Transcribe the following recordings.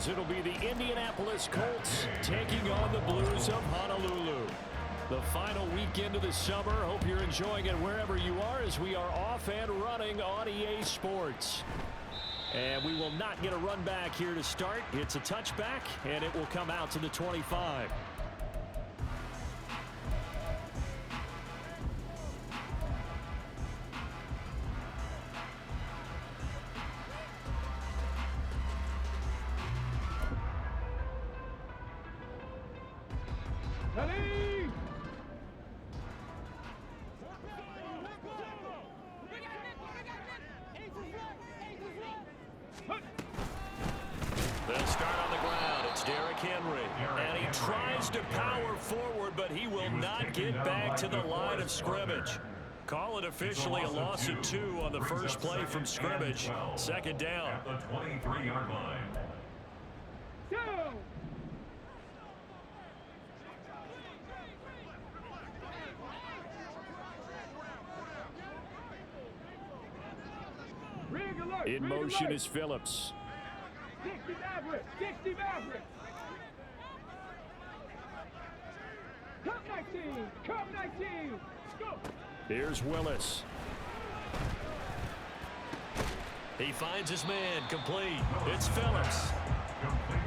as it'll be the Indianapolis Colts taking on the Blues of Honolulu. The final weekend of the summer. Hope you're enjoying it wherever you are as we are off and running on EA Sports. And we will not get a run back here to start. It's a touchback, and it will come out to the 25. They'll start on the ground. It's Derrick Henry. And he tries to power forward, but he will not get back to the line of scrimmage. Call it officially a loss of 2 on the first play from scrimmage. Second down. At the 23-yard line. In motion is Phillips. 60 Maverick! 60 Maverick! Come 19! Come 19! Go! Here's Willis. He finds his man, complete. It's Phillips.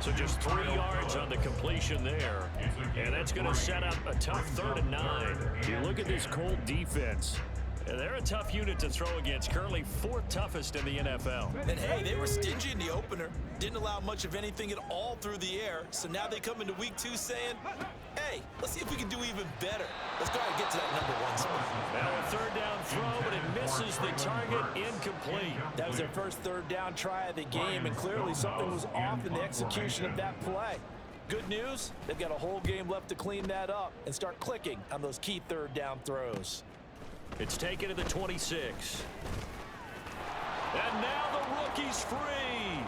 So just 3 yards on the completion there. And that's going to set up a tough 3rd and 9. You look at this Colt defense. They're a tough unit to throw against, currently 4th toughest in the NFL. And hey, they were stingy in the opener. Didn't allow much of anything at all through the air. So now they come into week 2 saying, hey, let's see if we can do even better. Let's go ahead and get to that #1 spot. Now a 3rd down throw, but it misses the target, incomplete. That was their first 3rd down try of the game, and clearly something was off in the execution of that play. Good news, they've got a whole game left to clean that up and start clicking on those key 3rd down throws. It's taken to the 26. And now the rookie's free.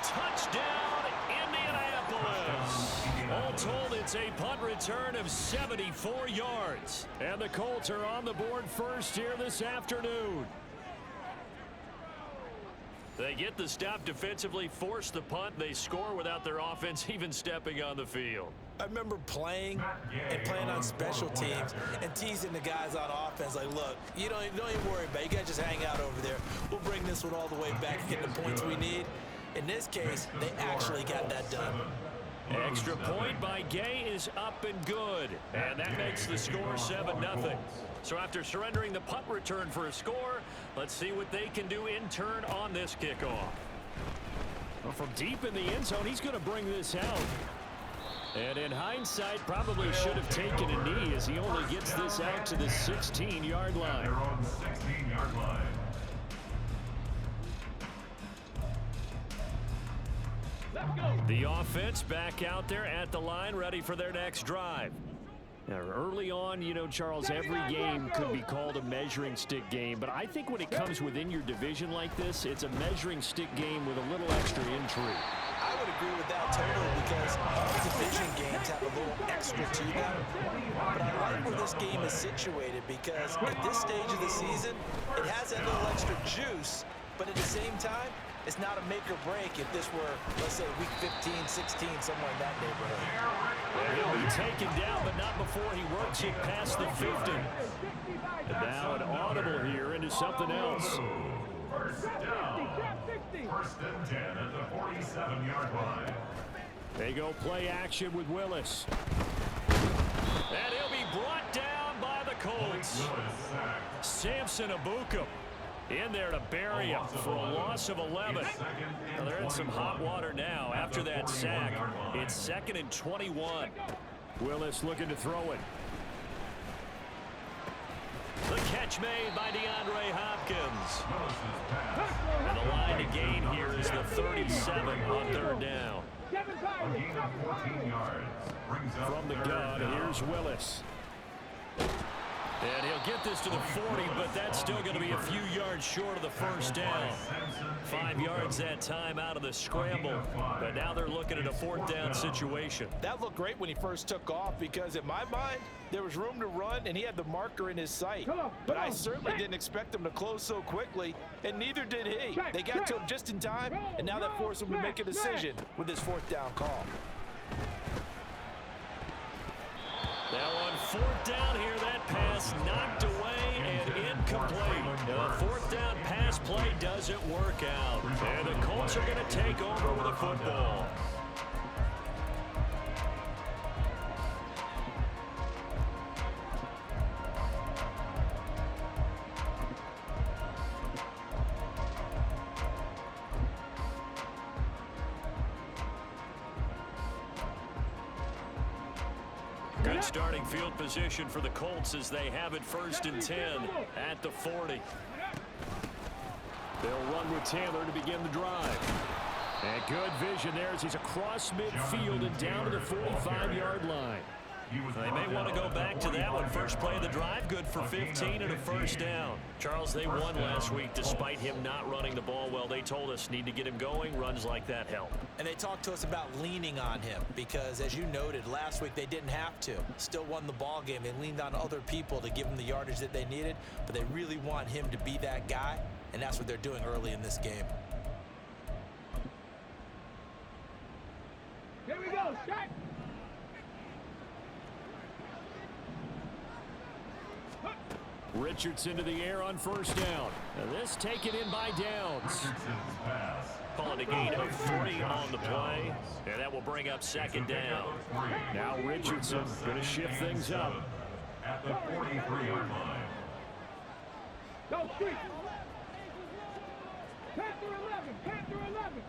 Touchdown, Indianapolis. All told, it's a punt return of 74 yards. And the Colts are on the board first here this afternoon. They get the stop defensively, force the punt. They score without their offense even stepping on the field. I remember playing on special teams and teasing the guys on offense like, look, you don't even worry about it. You guys just hang out over there. We'll bring this one all the way back and get the points we need. In this case, they actually got that done. Extra point by Gay is up and good. And that makes the score 7-0. So after surrendering the punt return for a score, let's see what they can do in turn on this kickoff. Well, from deep in the end zone, he's going to bring this out. And in hindsight, probably should have taken a knee as he only gets this out to the 16-yard line. They're on the 16-yard line. The offense back out there at the line, ready for their next drive. Now, early on, you know, Charles, every game could be called a measuring stick game, but I think when it comes within your division like this, it's a measuring stick game with a little extra intrigue. I would agree with that totally because all division games have a little extra to them. But I like where this game is situated because at this stage of the season, it has that little extra juice, but at the same time, it's not a make or break if this were, let's say, week 15, 16, somewhere in that neighborhood. He'll be taken down, but not before he works it past the 50. And now an audible here into something else. First down. 1st and 10 at the 47-yard line. They go play action with Willis. And he'll be brought down by the Colts. Samson Abukum in there to bury him for a loss of 11. Now they're in some hot water now after that sack. It's 2nd and 21. Willis looking to throw it. The catch made by DeAndre Hopkins. And the line to gain here is the 37 on 3rd down. From the gun, here's Willis. And he'll get this to the 40, but that's still going to be a few yards short of the first down. 5 yards that time out of the scramble, but now they're looking at a 4th down situation. That looked great when he first took off because in my mind, there was room to run and he had the marker in his sight. But I certainly didn't expect him to close so quickly, and neither did he. They got to him just in time, and now that forced him to make a decision with his 4th down call. Now on 4th down here, that pass knocked away and incomplete. The 4th down pass play doesn't work out. And the Colts are going to take over with the football. Good starting field position for the Colts as they have it 1st and 10 at the 40. They'll run with Taylor to begin the drive. And good vision there as he's across midfield and down to the 45-yard line. They may want to go back to that one. First play of the drive, good for 15 and a 1st down. Charles, they won last week despite him not running the ball well. They told us need to get him going. Runs like that help. And they talked to us about leaning on him because, as you noted, last week they didn't have to. Still won the ball game. They leaned on other people to give them the yardage that they needed, but they really want him to be that guy, and that's what they're doing early in this game. Here we go, shot. Richardson to the air on 1st down. Now this taken in by Downs. Calling a gain of 3 on the play, and that will bring up 2nd down. Now Richardson going to shift things up. At the 43-yard line. Go, street. Panther 11, Panther 11.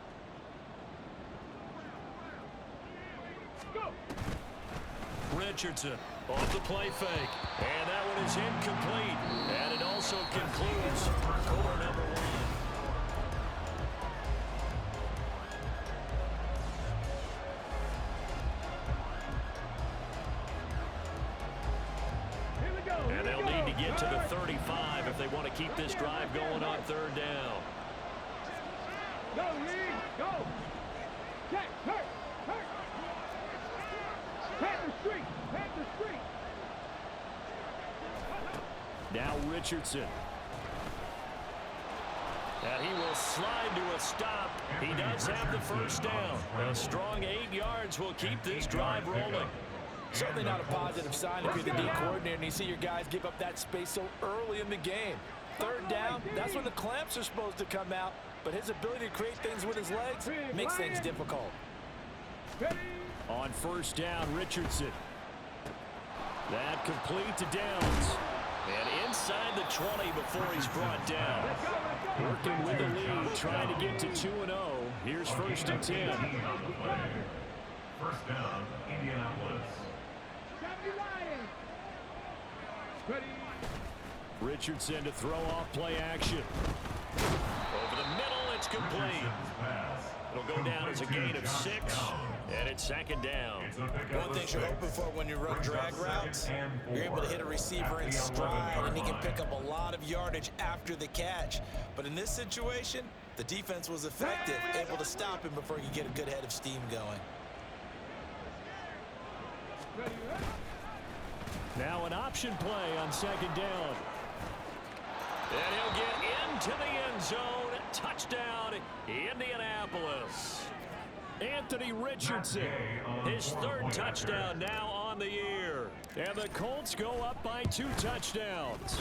Go. Richardson off the play fake, and that one is incomplete, and it also concludes quarter number 1. And they'll need to get to the 35 if they want to keep this drive going on 3rd down. Go, Lee, go. Check, hurt. Panther street, Panther street. Now Richardson. And he will slide to a stop. He does have the 1st down. A strong 8 yards will keep this drive rolling. Certainly not a positive sign if you're the D coordinator and you see your guys give up that space so early in the game. 3rd down, that's when the clamps are supposed to come out, but his ability to create things with his legs makes things difficult. On 1st down, Richardson. That complete to Downs. And inside the 20 before he's brought down. Working with the lead, trying to get to 2-0. Here's 1st and 10. 1st down, Indianapolis. Richardson to throw off play action. Over the middle, it's complete. It'll go down as a gain of 6, and it's 2nd down. One thing you're hoping for when you run drag routes, you're able to hit a receiver in stride, and he can pick up a lot of yardage after the catch. But in this situation, the defense was effective, able to stop him before he could get a good head of steam going. Now an option play on 2nd down. And he'll get into the end zone. Touchdown, Indianapolis. Anthony Richardson, his 3rd touchdown now on the year. And the Colts go up by 2 touchdowns.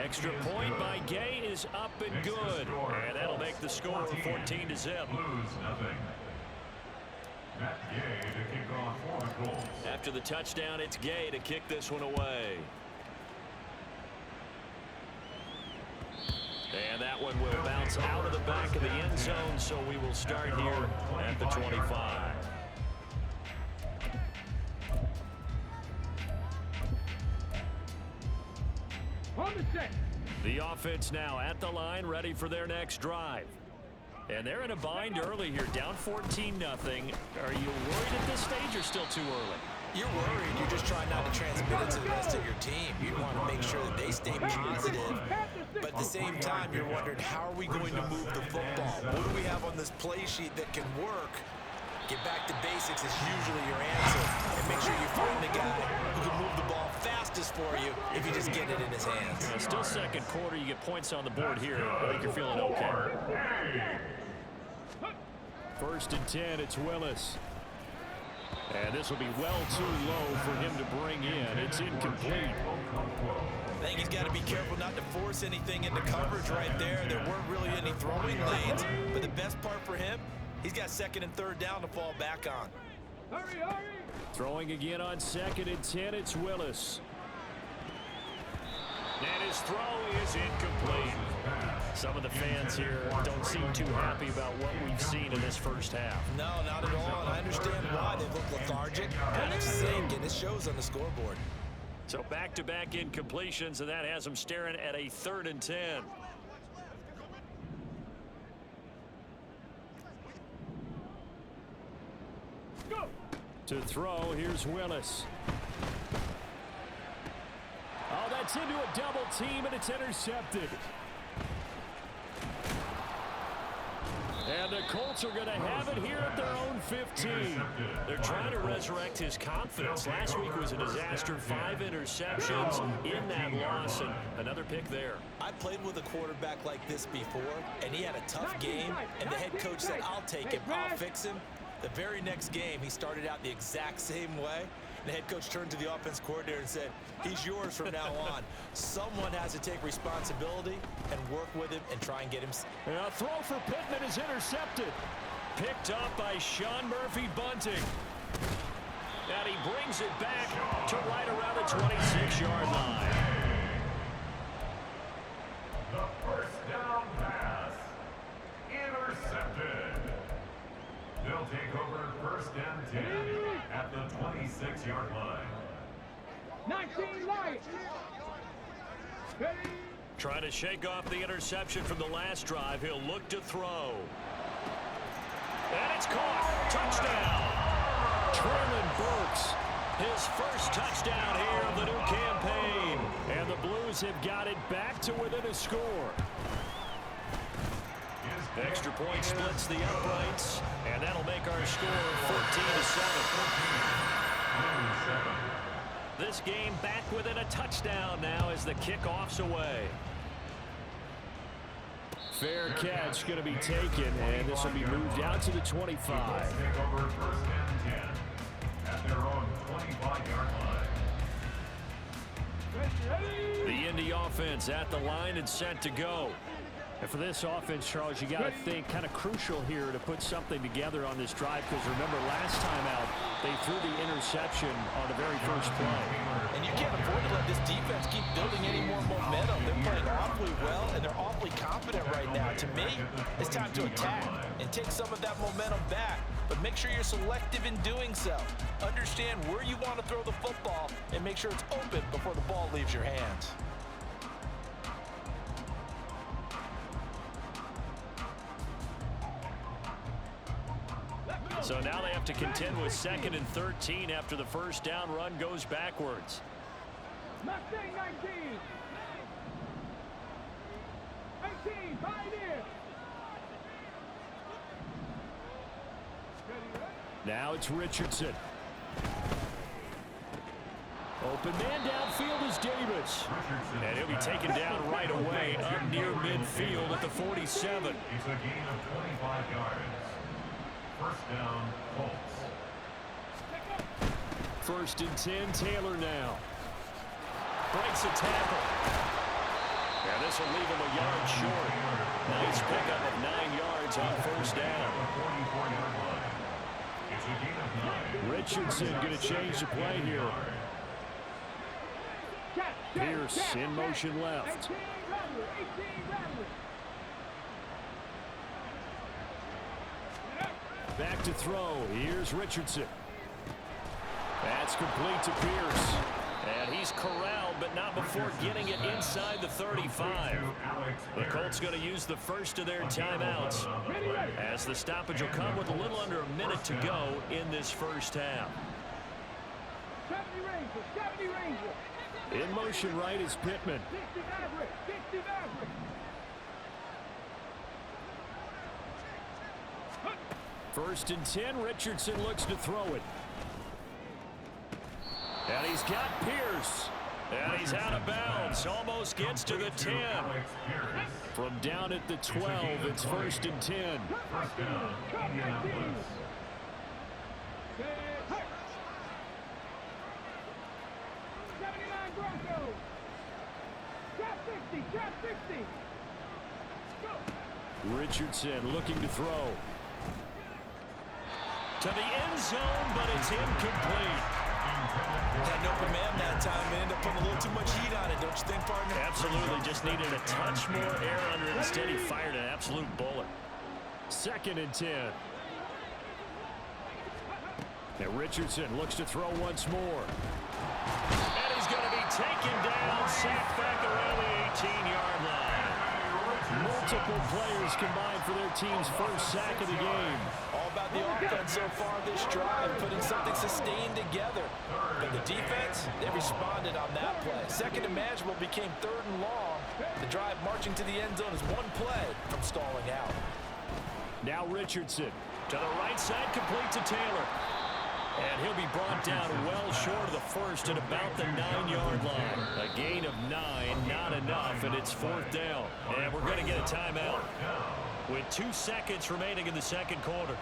Extra point by Gay is up and good. And that'll make the score 14-0. After the touchdown, it's Gay to kick this one away. And that one will bounce out of the back of the end zone, so we will start here at the 25. The offense now at the line, ready for their next drive. And they're in a bind early here, down 14-0. Are you worried at this stage or still too early? You're worried. You're just trying not to transmit it to the rest of your team. You want to make sure that they stay positive. But at the same time, you're wondering, how are we going to move the football? What do we have on this play sheet that can work? Get back to basics is usually your answer. And make sure you find the guy who can move the ball fastest for you if you just get it in his hands. Still second quarter. You get points on the board here. I think you're feeling okay. First and 10, it's Willis. And this will be well too low for him to bring in. It's incomplete. I think he's got to be careful not to force anything into coverage right there. There weren't really any throwing lanes. But the best part for him, he's got second and third down to fall back on. Hurry, hurry. Throwing again on second and 10, it's Willis. And his throw is incomplete. Some of the fans here don't seem too happy about what we've seen in this first half. No, not at all. And I understand why. They look lethargic, kind of sick, and it shows on the scoreboard. So back-to-back incompletions, and that has them staring at a 3rd and 10. Go. To throw, here's Willis. Oh, that's into a double team, and it's intercepted. And the Colts are going to have it here at their own 15. They're trying to resurrect his confidence. Last week was a disaster. 5 interceptions in that loss, and another pick there. I played with a quarterback like this before, and he had a tough game, and the head coach said, I'll take him, I'll fix him. The very next game, he started out the exact same way. The head coach turned to the offense coordinator and said, he's yours from now on. Someone has to take responsibility and work with him and try and get him. A throw for Pittman is intercepted. Picked up by Sean Murphy-Bunting. And he brings it back to right around the 26-yard line. The first down pass. Intercepted. They'll take over 1st and 10 at the 26-yard line. 19 light. Ready. Trying to shake off the interception from the last drive. He'll look to throw. And it's caught. Touchdown. Traylon Burks. His first touchdown here of the new campaign. And the Blues have got it back to within a score. Extra point splits the uprights, and that'll make our score 14-7. This game back within a touchdown now as the kickoff's away. Fair catch going to be taken, and this will be moved out to the 25. Take over 1st and 10 at their own 25-yard line. The Indy offense at the line and set to go. And for this offense, Charles, you got to think kind of crucial here to put something together on this drive, because remember last time out they threw the interception on the very first play. And you can't afford to let this defense keep building any more momentum. They're playing awfully well, and they're awfully confident right now. To me, it's time to attack and take some of that momentum back. But make sure you're selective in doing so. Understand where you want to throw the football and make sure it's open before the ball leaves your hands. So now they have to contend with 2nd and 13 after the first down run goes backwards. Mustang 19. 18, pioneer. Now it's Richardson. Open man downfield is Davis. And he'll be taken down right away up near midfield at the 47. It's a gain of 25 yards. First down, Colts. 1st and 10, Taylor now. Breaks a tackle. And this will leave him a yard short. Nice pickup of 9 yards on 1st down. Richardson going to change the play here. Pierce in motion left. 18 Rattler. Back to throw. Here's Richardson. That's complete to Pierce. And he's corralled, but not before getting it inside the 35. The Colts going to use the first of their timeouts, as the stoppage will come with a little under a minute to go in this first half. Ranger, 70 Ranger. In motion right is Pittman. 60 Maverick, 60 Maverick. First and 10, Richardson looks to throw it. And he's got Pierce. And he's out of bounds. Almost gets to the 10. From down at the 12, it's first and 10. First down, Indianapolis. 79 Broncos. Trap 60, trap 60. Go. Richardson looking to throw. To the end zone, but it's incomplete. Had an open man that time and ended up putting a little too much heat on it, don't you think, partner? Absolutely, just needed a touch more air under it. Instead, he fired an absolute bullet. Second and 10. And Richardson looks to throw once more. And he's going to be taken down, sacked back around the 18-yard line. Multiple players combined for their team's first sack of the game. All about the offense so far this drive, putting something sustained together. But the defense, they responded on that play. Second and manageable became third and long. The drive marching to the end zone is one play from stalling out. Now Richardson to the right side, complete to Taylor. And he'll be brought down well short of the first at about the 9-yard line. A gain of 9, not enough, and it's fourth down. And we're going to get a timeout with 2 seconds remaining in the second quarter.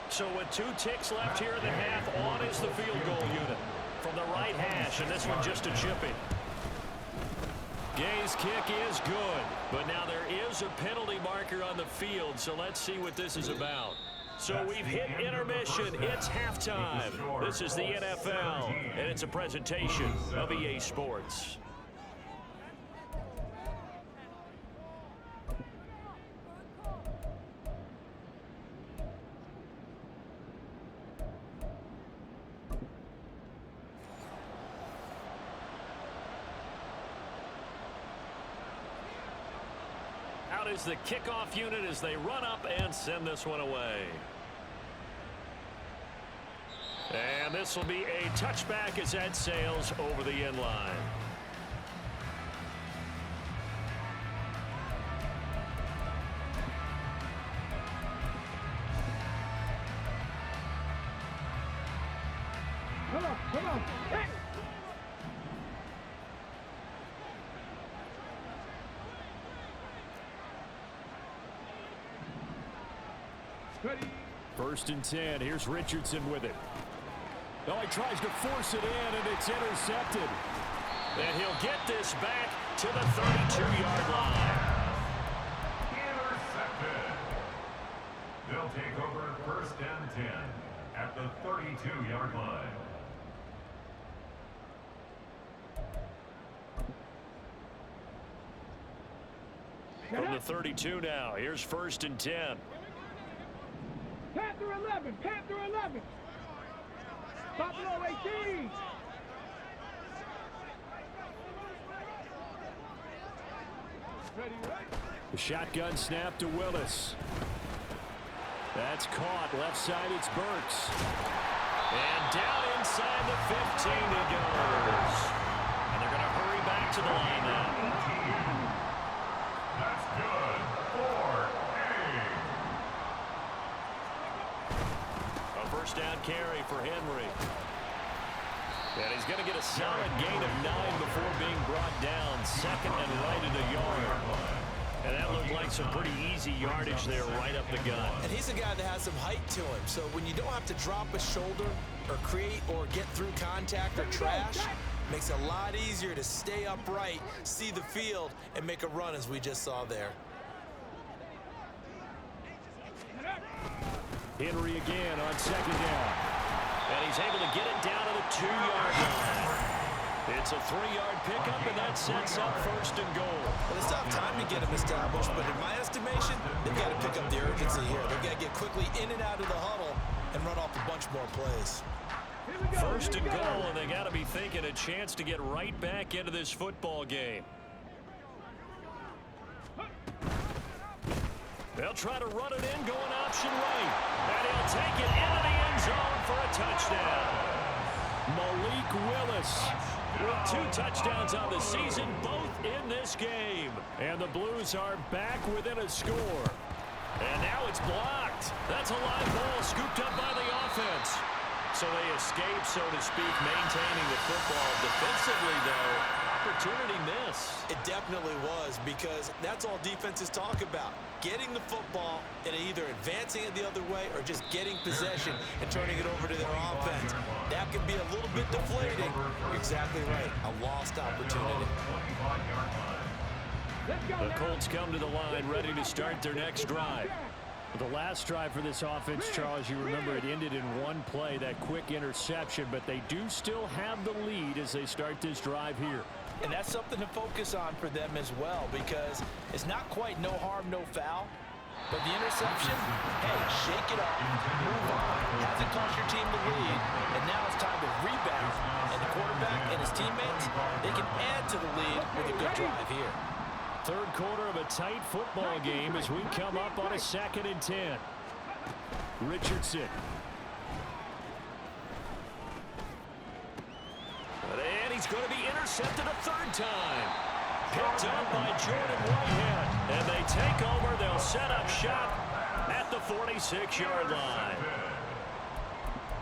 So with 2 ticks left here in the half, on is the field goal unit from the right hash, and this one just a chipping. Gay's kick is good, but now there is a penalty marker on the field, so let's see what this is about. So we've hit intermission. It's halftime. This is the NFL, and it's a presentation of EA Sports. Out is the kickoff unit as they run up and send this one away. And this will be a touchback as that sails over the end line. Come on, come on. Hey. Ready. First and 10. Here's Richardson with it. Oh, he tries to force it in, and it's intercepted. And he'll get this back to the 32-yard line. Intercepted. They'll take over first and 10 at the 32-yard line. From the 32 now, here's first and 10. Panther 11, Panther 11. Buffalo 18. Ready, right? The shotgun snap to Willis. That's caught. Left side, it's Burks. And down inside the 15 he goes. And they're going to hurry back to the line now. That's good for A first down carry for Henry. And he's going to get a solid gain of 9 before being brought down. Second and right at a yard. And that looked like some pretty easy yardage there right up the gut. And he's a guy that has some height to him. So when you don't have to drop a shoulder or create or get through contact or trash, makes it a lot easier to stay upright, see the field, and make a run as we just saw there. Henry again on second down. And he's able to get it down to the 2-yard line. It's a 3-yard pickup, and that sets up first and goal. Well, it's tough time to get them established, but in my estimation, they've got to pick up the urgency here. They've got to get quickly in and out of the huddle and run off a bunch more plays. First and goal, and they got to be thinking a chance to get right back into this football game. They'll try to run it in, going option right. And he'll take it into the end zone for a touchdown. Malik Willis with 2 touchdowns on the season, both in this game. And the Blues are back within a score. And now it's blocked. That's a live ball scooped up by the offense. So they escape, so to speak, maintaining the football. Defensively, though, opportunity miss. It definitely was, because that's all defenses talk about. Getting the football and either advancing it the other way or just getting possession and turning it over to their offense. That can be a little bit deflating. You're exactly right. A lost opportunity. The Colts come to the line ready to start their next drive. The last drive for this offense, Charles, you remember it ended in one play, that quick interception, but they do still have the lead as they start this drive here. And that's something to focus on for them as well, because it's not quite no harm, no foul. But the interception, hey, shake it up, move on. Hasn't cost your team the lead, and now it's time to rebound. And the quarterback and his teammates, they can add to the lead with a good drive here. Third quarter of a tight football game as we come up on a 2nd and 10. Richardson. And he's going to be intercepted a 3rd time. Picked up by Jordan Whitehead. And they take over. They'll set up shop at the 46-yard line.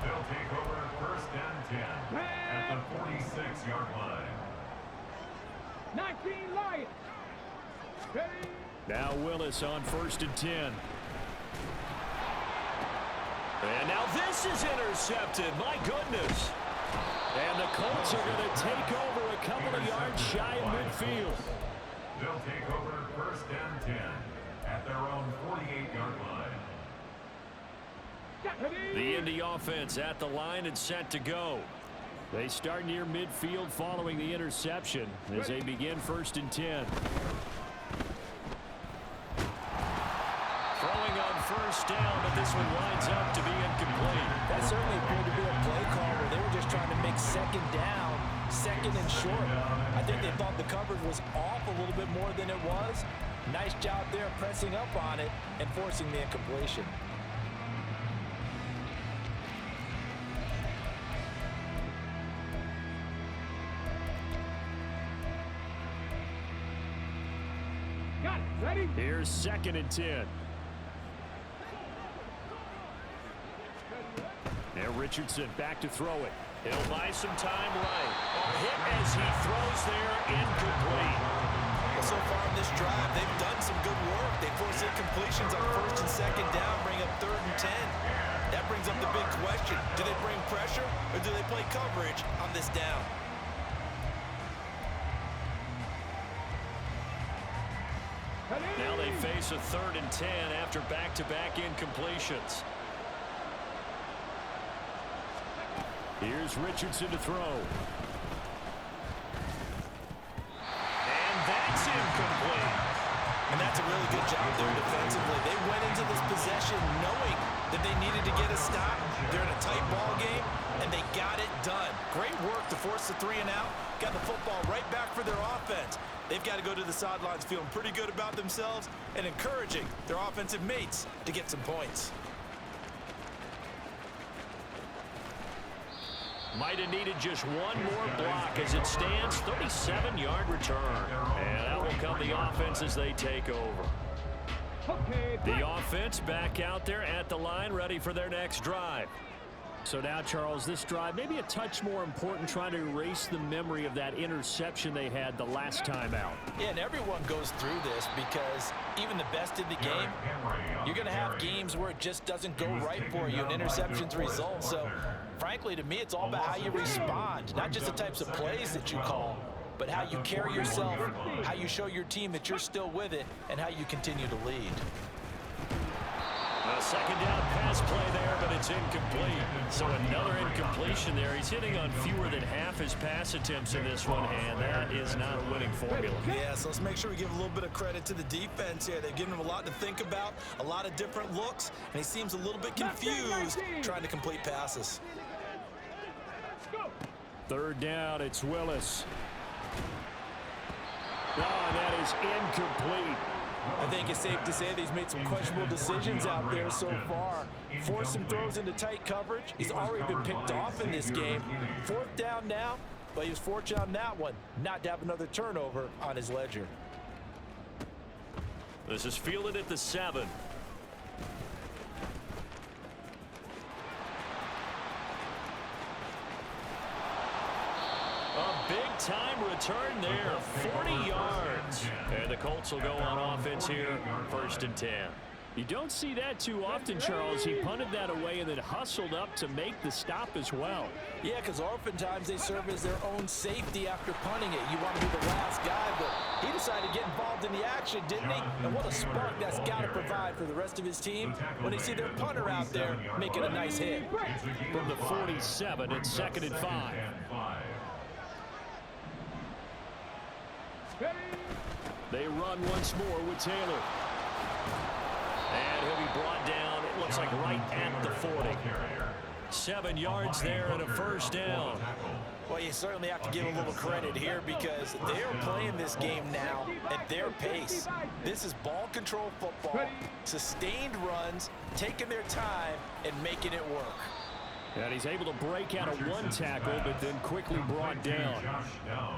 They'll take over 1st and 10 at the 46-yard line. 19 Lions. Ready? Now Willis on 1st and 10. And now this is intercepted. My goodness. And the Colts are going to take over a couple of yards shy of midfield. They'll take over 1st and 10 at their own 48-yard line. The Indy offense at the line and set to go. They start near midfield following the interception as they begin 1st and 10. Throwing on 1st down, but this one winds up to be incomplete. That certainly appeared to be a play call where they were just trying to make 2nd down, 2nd and short. I think they thought the coverage was off a little bit more than it was. Nice job there pressing up on it and forcing the incompletion. Got it. Ready? Here's 2nd and 10. Now Richardson back to throw it. He'll buy some time right. A hit as he throws there, incomplete. Well, so far in this drive, they've done some good work. They force incompletions on 1st and 2nd down, bring up 3rd and 10. That brings up the big question. Do they bring pressure or do they play coverage on this down? Now they face a 3rd and 10 after back-to-back incompletions. Here's Richardson to throw. And that's incomplete. And that's a really good job there defensively. They went into this possession knowing that they needed to get a stop. They're in a tight ball game, and they got it done. Great work to force the 3 and out. Got the football right back for their offense. They've got to go to the sidelines feeling pretty good about themselves and encouraging their offensive mates to get some points. Might have needed just one more block as it stands. 37-yard return. And that will come the offense as they take over. Okay. The offense back out there at the line, ready for their next drive. So now, Charles, this drive maybe a touch more important, trying to erase the memory of that interception they had the last time out. Yeah, and everyone goes through this because even the best in the game, you're going to have games where it just doesn't go right for you and interceptions result. So, frankly, to me, it's all about how you respond, not just the types of plays that you call, but how you carry yourself, how you show your team that you're still with it, and how you continue to lead. A 2nd down pass play there, but it's incomplete. So another incompletion there. He's hitting on fewer than half his pass attempts in this one, and that is not a winning formula. Yeah, so let's make sure we give a little bit of credit to the defense here. They've given him a lot to think about, a lot of different looks, and he seems a little bit confused trying to complete passes. 3rd down, it's Willis. Oh, and that is incomplete. I think it's safe to say that he's made some questionable decisions out there so far. Forced some throws into tight coverage. He's already been picked off in this game. 4th down now, but he was fortunate on that one not to have another turnover on his ledger. This is fielded at the 7. A big-time return there, 40 yards. And the Colts will go on offense here, 1st and 10. You don't see that too often, Charles. He punted that away and then hustled up to make the stop as well. Yeah, because oftentimes they serve as their own safety after punting it. You want to be the last guy, but he decided to get involved in the action, didn't he? And what a spark that's got to provide for the rest of his team when they see their punter out there making a nice hit. From the 47, it's 2nd and 5. They run once more with Taylor. And he'll be brought down, it looks like right at the 40. 7 yards there and a 1st down. Well, you certainly have to give a little credit here because they're playing this game now at their pace. This is ball control football, sustained runs, taking their time and making it work. And he's able to break out of 1 tackle, but then quickly brought down.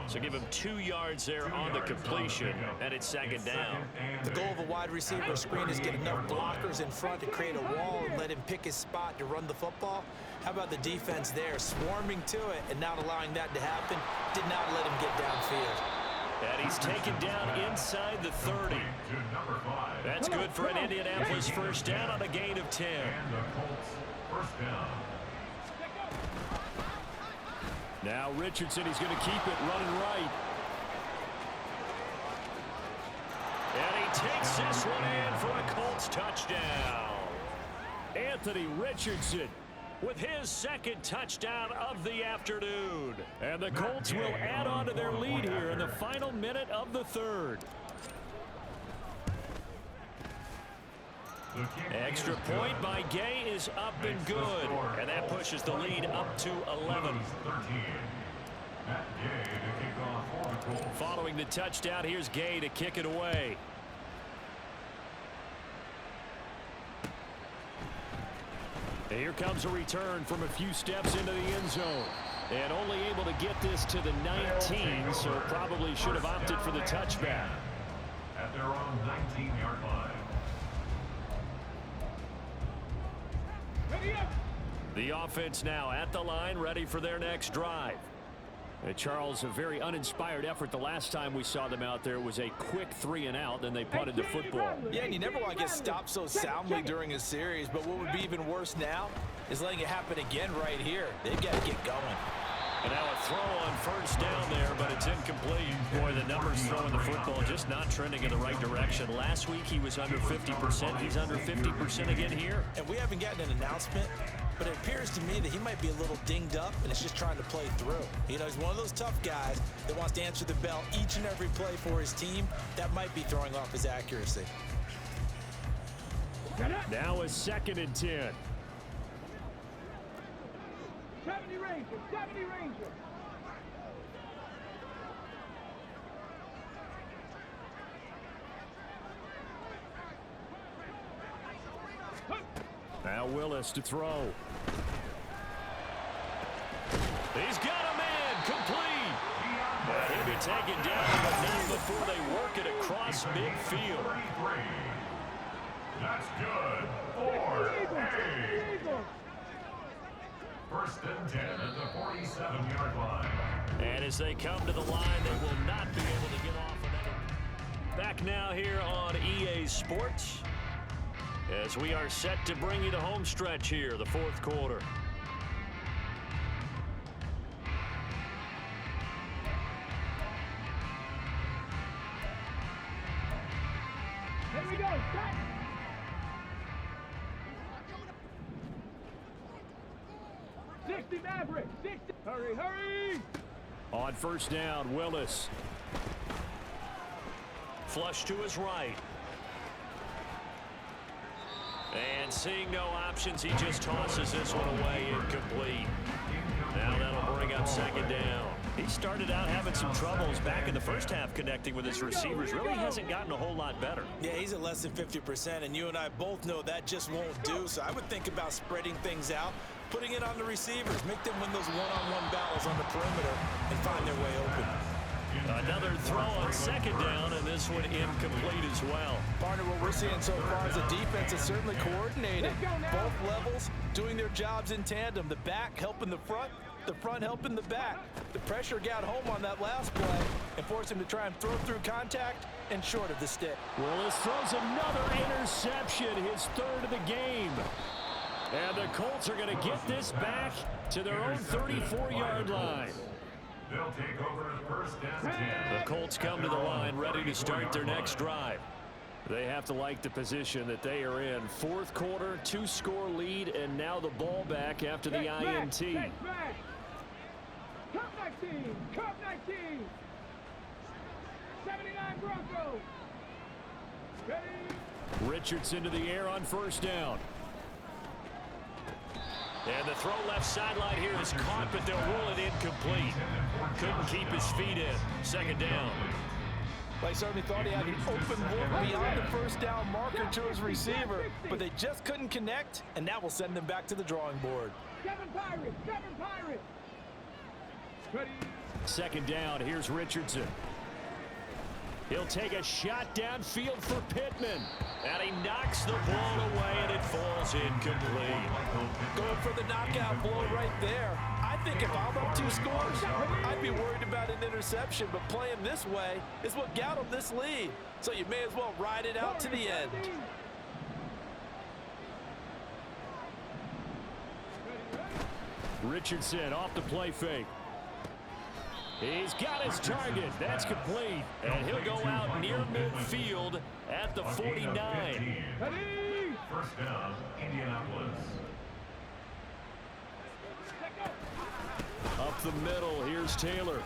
So give him 2 yards there on the completion, and it's 2nd down. The goal of a wide receiver screen is get enough blockers in front to create a wall and let him pick his spot to run the football. How about the defense there, swarming to it and not allowing that to happen? Did not let him get downfield. And he's taken down inside the 30. That's good for an Indianapolis 1st down on a gain of 10. Now Richardson, he's going to keep it running right. And he takes this one in for a Colts touchdown. Anthony Richardson with his 2nd touchdown of the afternoon. And the Colts will add on to their lead here in the final minute of the 3rd. Extra point by Gay is up and good. And that pushes the lead up to 11. Following the touchdown, here's Gay to kick it away. Here comes a return from a few steps into the end zone. And only able to get this to the 19, so probably should have opted for the touchback. At their own 19-yard line. The offense now at the line, ready for their next drive. Charles, a very uninspired effort the last time we saw them out there. It was a quick 3 and out, then they punted the football. Yeah, and you never want to get stopped so soundly during a series, but what would be even worse now is letting it happen again right here. They've got to get going. And now a throw on 1st down there, but it's incomplete. Boy, the numbers throwing the football just not trending in the right direction. Last week he was under 50%. He's under 50% again here. And we haven't gotten an announcement, but it appears to me that he might be a little dinged up and is just trying to play through. You know, he's one of those tough guys that wants to answer the bell each and every play for his team. That might be throwing off his accuracy. Now a 2nd and 10. 70 Ranger, 70 Ranger. Now Willis to throw. He's got a man complete. He'll be taken down, but not before they work it across midfield. That's good. 4-8. 1st and 10 at the 47-yard line. And as they come to the line, they will not be able to get off of that. Back now here on EA Sports as we are set to bring you the home stretch here, the 4th quarter. Here we go. Stop. 60 Maverick, 60. Hurry, hurry. On 1st down, Willis. Flush to his right. And seeing no options, he just tosses this one away incomplete. Now that'll bring up 2nd down. He started out having some troubles back in the first half connecting with his receivers. Really hasn't gotten a whole lot better. Yeah, he's at less than 50%, and you and I both know that just won't do. So I would think about spreading things out, putting it on the receivers, make them win those one-on-one battles on the perimeter, and find their way open. Another throw on second down, and this one incomplete as well. Partner, what we're seeing so far is the defense is certainly coordinated. Both levels doing their jobs in tandem. The back helping the front helping the back. The pressure got home on that last play and forced him to try and throw through contact and short of the stick. Willis throws another interception, his third of the game. And the Colts are going to get this back to their own 34-yard line. They'll take over first and 10. The Colts come to the line ready to start their next drive. They have to like the position that they are in. Fourth quarter, 2-score lead, and now the ball back after the INT. Cup 19, Cup 19. 79 Broncos. Ready? Richardson to the air on first down. And the throw left sideline here is caught, but they'll rule it incomplete. Couldn't keep his feet in. Second down. Well, he certainly thought he had an open look beyond the first down marker to his receiver, but they just couldn't connect, and that will send them back to the drawing board. Seven Pirates. Ready? Second down, here's Richardson. He'll take a shot downfield for Pittman. And he knocks the ball away, and it falls incomplete. Going for the knockout blow right there. I think if I'm up 2 scores, I'd be worried about an interception, but playing this way is what got him this lead. So you may as well ride it out to the end. Richardson off the play fake. He's got his target. That's complete. And he'll go out near midfield at the 49. First down, Indianapolis. Up the middle, here's Taylor.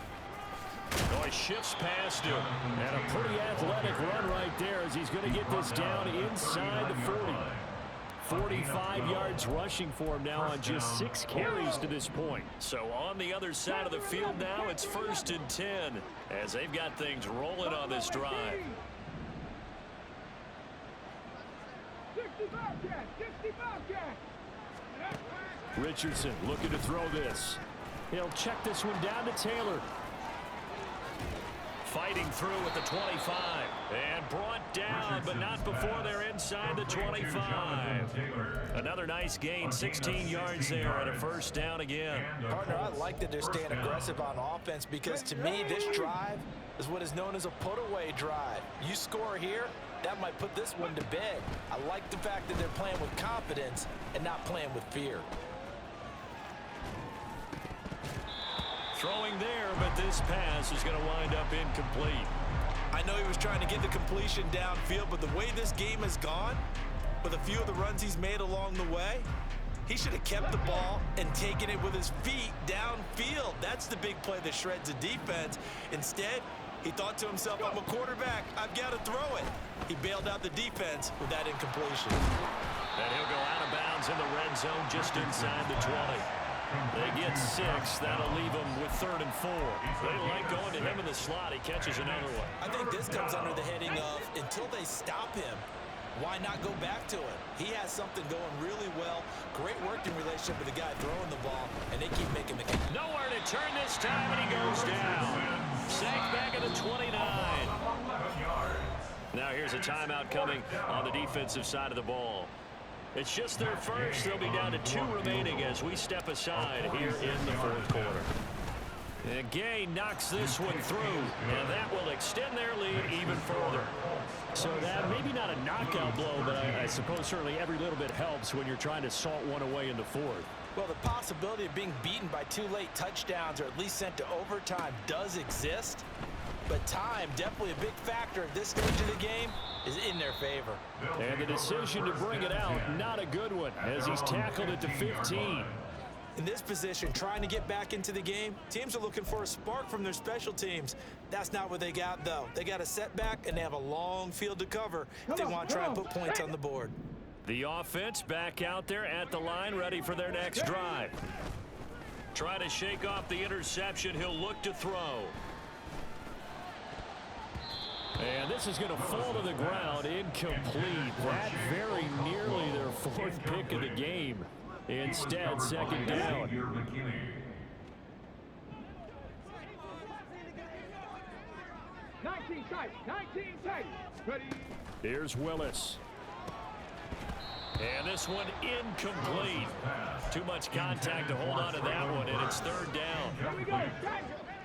Oh, he shifts past him. And a pretty athletic run right there as he's going to get this down inside the 40. 45 yards rushing for him now on just 6 carries to this point. So on the other side of the field now, it's first and 10 as they've got things rolling on this drive. 65 cat. Richardson looking to throw this. He'll check this one down to Taylor. Fighting through at the 25 and brought down, but not before they're inside the 25. Another nice gain, 16 yards there and a first down again. Partner, I like that they're staying aggressive on offense because to me this drive is what is known as a put-away drive. You score here, that might put this one to bed. I like the fact that they're playing with confidence and not playing with fear. Throwing there, but this pass is going to wind up incomplete. I know he was trying to get the completion downfield, but the way this game has gone, with a few of the runs he's made along the way, he should have kept the ball and taken it with his feet downfield. That's the big play that shreds the defense. Instead, he thought to himself, I'm a quarterback, I've got to throw it. He bailed out the defense with that incompletion. And he'll go out of bounds in the red zone just inside the 20. They get 6. That'll leave them with 3rd and 4. They like going to him in the slot. He catches another one. I think this comes under the heading of until they stop him, why not go back to him? He has something going really well. Great working relationship with the guy throwing the ball, and they keep making the catch. Nowhere to turn this time, and he goes down. Sacked back at the 29. Now here's a timeout coming on the defensive side of the ball. It's just their first. They'll be down to 2 remaining as we step aside here in the 4th quarter. And Gay knocks this one through, and that will extend their lead even further. So that maybe not a knockout blow, but I suppose certainly every little bit helps when you're trying to salt one away in the 4th. Well, the possibility of being beaten by 2 late touchdowns or at least sent to overtime does exist. But time, definitely a big factor at this stage of the game, is in their favor. And the decision to bring it out, not a good one, as he's tackled at the 15. In this position, trying to get back into the game, teams are looking for a spark from their special teams. That's not what they got, though. They got a setback, and they have a long field to cover if they want to try and put points on the board. The offense back out there at the line, ready for their next drive. Try to shake off the interception. He'll look to throw. And this is going to fall to the ground, incomplete. That very nearly their fourth pick of the game. Instead, second down. 19 tight, 19 tight. Ready. Here's Willis. And this one incomplete. Too much contact to hold on to that one, and it's third down. Here we go.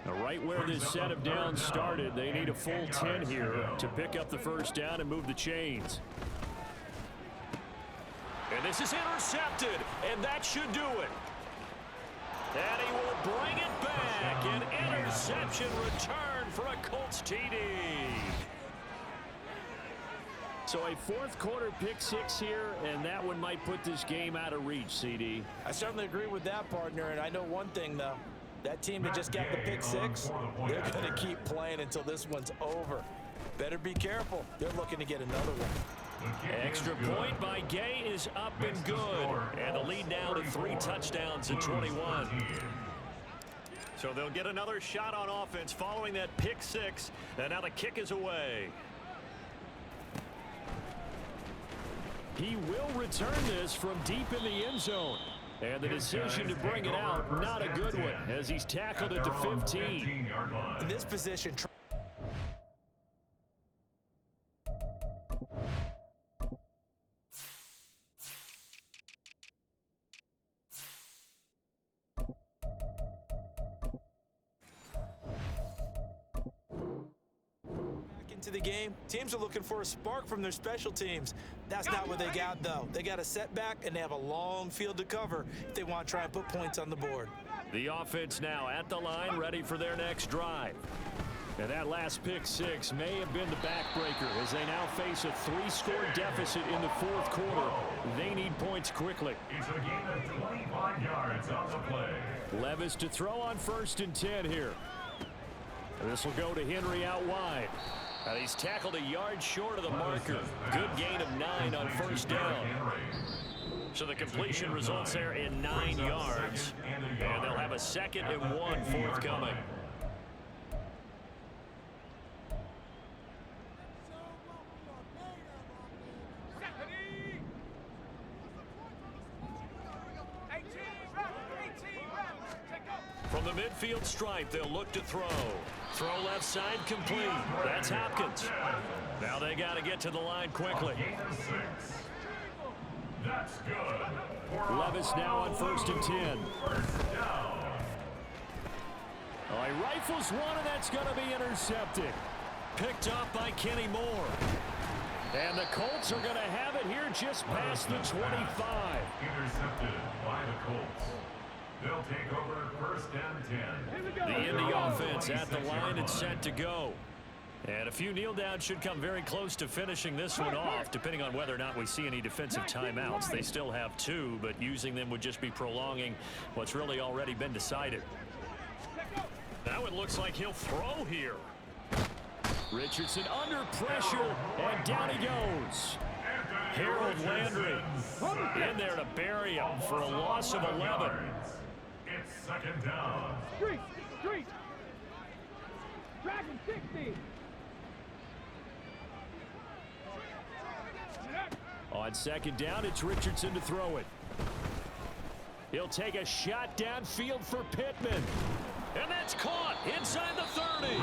Now, right where this set of downs started, they need a full 10 here to pick up the first down and move the chains. And this is intercepted, and that should do it. And he will bring it back. An interception return for a Colts TD. So a fourth quarter pick six here, and that one might put this game out of reach, CD. I certainly agree with that, partner, and I know one thing, though. That team that just got the pick six, they're going to keep playing until this one's over. Better be careful. They're looking to get another one. Extra point by Gay is up and good. And the lead now to 3 touchdowns at 21. So they'll get another shot on offense following that pick six. And now the kick is away. He will return this from deep in the end zone. And the decision to bring it out, not a good one, as he's tackled at the 15. In this position, into the game, teams are looking for a spark from their special teams. That's not what they got, though. They got a setback, and they have a long field to cover if they want to try and put points on the board. The offense now at the line, ready for their next drive. And that last pick six may have been the backbreaker as they now face a 3-score deficit in the fourth quarter. They need points quickly. It's a gain of 25 yards on the play. Levis to throw on 1st and 10 here. This will go to Henry out wide. And he's tackled a yard short of the marker. Good gain of 9 on first down. So the completion results there in 9 yards. And they'll have a 2nd and 1 forthcoming. From the midfield stripe, they'll look to throw. Throw left side complete. That's Hopkins. Now they got to get to the line quickly. That's good. Levis now on 1st and 10. Oh, he rifles one, and that's going to be intercepted. Picked up by Kenny Moore. And the Colts are going to have it here just past the 25. Intercepted by the Colts. They'll take over 1st and 10. The Indy offense at the line and set to go. And a few kneel downs should come very close to finishing this one off, depending on whether or not we see any defensive timeouts. They still have 2, but using them would just be prolonging what's really already been decided. Now it looks like he'll throw here. Richardson under pressure, and down he goes. Harold Landry in there to bury him for a loss of 11. It's 2nd down. Street, street. Dragon 60. On 2nd down, it's Richardson to throw it. He'll take a shot downfield for Pittman. And that's caught inside the 30.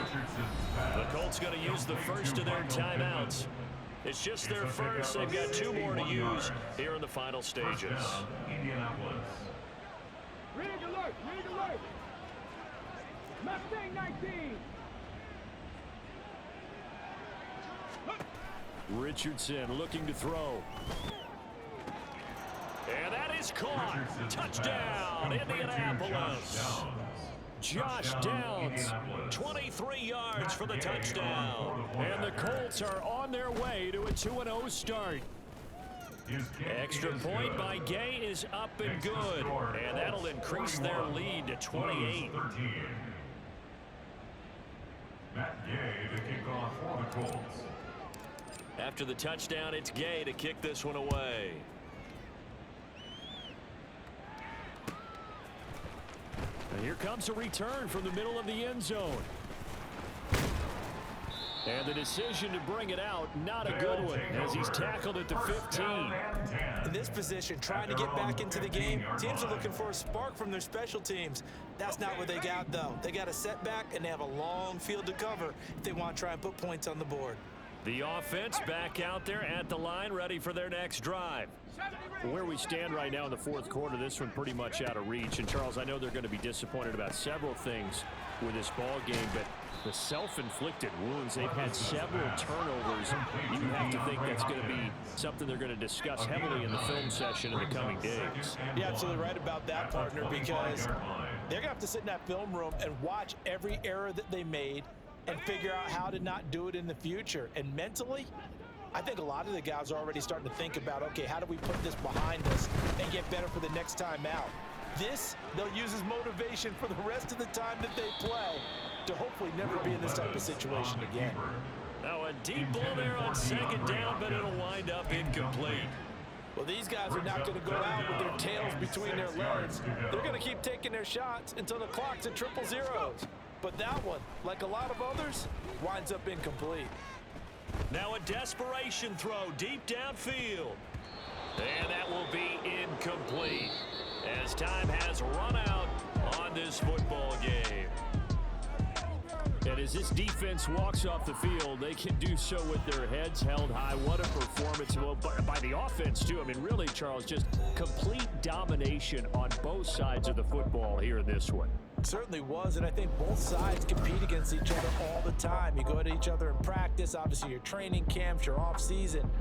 The Colts going to use the first of their timeouts. It's just their first. They've got 2 more to use here in the final stages. Indianapolis. Rig alert, rig alert. Mustang 19. Richardson looking to throw. And that is caught. Touchdown, Indianapolis. Josh Downs, 23 yards for the touchdown. And the Colts are on their way to a 2-0 start. Extra point by Gay is up and good. And that'll increase their lead to 28. Matt Gay to kick off for the Colts. After the touchdown, it's Gay to kick this one away. Here comes a return from the middle of the end zone. And the decision to bring it out, not a good one, as he's tackled at the 15. In this position, trying to get back into the game, teams are looking for a spark from their special teams. That's not what they got, though. They got a setback, and they have a long field to cover if they want to try and put points on the board. The offense back out there at the line, ready for their next drive. Where we stand right now in the fourth quarter, this one pretty much out of reach. And, Charles, I know they're going to be disappointed about several things with this ball game, but the self-inflicted wounds, they've had several turnovers. You have to think that's going to be something they're going to discuss heavily in the film session in the coming days. You're absolutely right about that, partner, because they're going to have to sit in that film room and watch every error that they made and figure out how to not do it in the future. And mentally, I think a lot of the guys are already starting to think about, okay, how do we put this behind us and get better for the next time out? This, they'll use as motivation for the rest of the time that they play to hopefully never be in this type of situation again. Now a deep ball there on second down, but it'll wind up incomplete. Well, these guys are not going to go out with their tails between their legs. They're going to keep taking their shots until the clock's at 000. But that one, like a lot of others, winds up incomplete. Now a desperation throw deep downfield. And that will be incomplete as time has run out on this football game. And as this defense walks off the field, they can do so with their heads held high. What a performance by the offense, too. I mean, really, Charles, just complete domination on both sides of the football here in this one. It certainly was, and I think both sides compete against each other all the time. You go at each other in practice, obviously your training camps, your off season.